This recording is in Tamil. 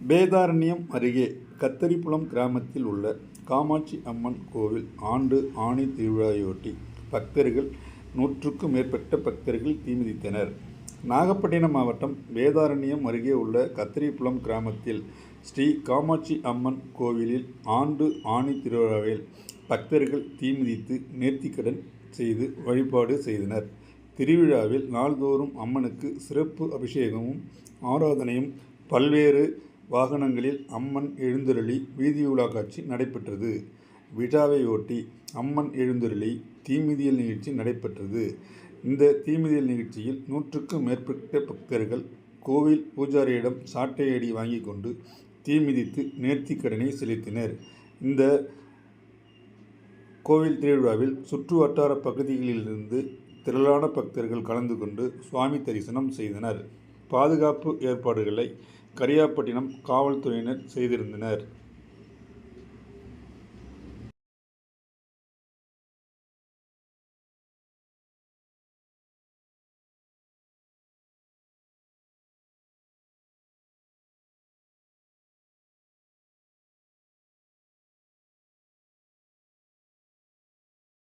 வேதாரண்யம் அருகே கத்தரிப்புலம் கிராமத்தில் உள்ள காமாட்சி அம்மன் கோவில் ஆண்டு ஆணி திருவிழாவையொட்டி பக்தர்கள் 100க்கும் மேற்பட்ட பக்தர்கள் தீமிதித்தனர். நாகப்பட்டினம் மாவட்டம் வேதாரண்யம் அருகே உள்ள கத்தரிப்புலம் கிராமத்தில் ஸ்ரீ காமாட்சி அம்மன் கோவிலில் ஆண்டு ஆணி திருவிழாவில் பக்தர்கள் தீமிதித்து நேர்த்திக்கடன் செய்து வழிபாடு செய்தனர். திருவிழாவில் நாள்தோறும் அம்மனுக்கு சிறப்பு அபிஷேகமும் ஆராதனையும் பல்வேறு வாகனங்களில் அம்மன் எழுந்தருளி வீதியுலா காட்சி நடைபெற்றது. விழாவையொட்டி அம்மன் எழுந்தருளி தீமிதியல் நிகழ்ச்சி நடைபெற்றது. இந்த தீமிதியல் நிகழ்ச்சியில் 100க்கும் மேற்பட்ட பக்தர்கள் கோவில் பூஜாரியிடம் சாட்டையடி வாங்கி கொண்டு தீமிதித்து நேர்த்திக்கடனை செலுத்தினர். இந்த கோவில் திருவிழாவில் சுற்று வட்டார பகுதிகளிலிருந்து திரளான பக்தர்கள் கலந்து கொண்டு சுவாமி தரிசனம் செய்தனர். பாதுகாப்பு ஏற்பாடுகளை கரியாப்பட்டினம் காவல்துறையினர் செய்திருந்தனர்.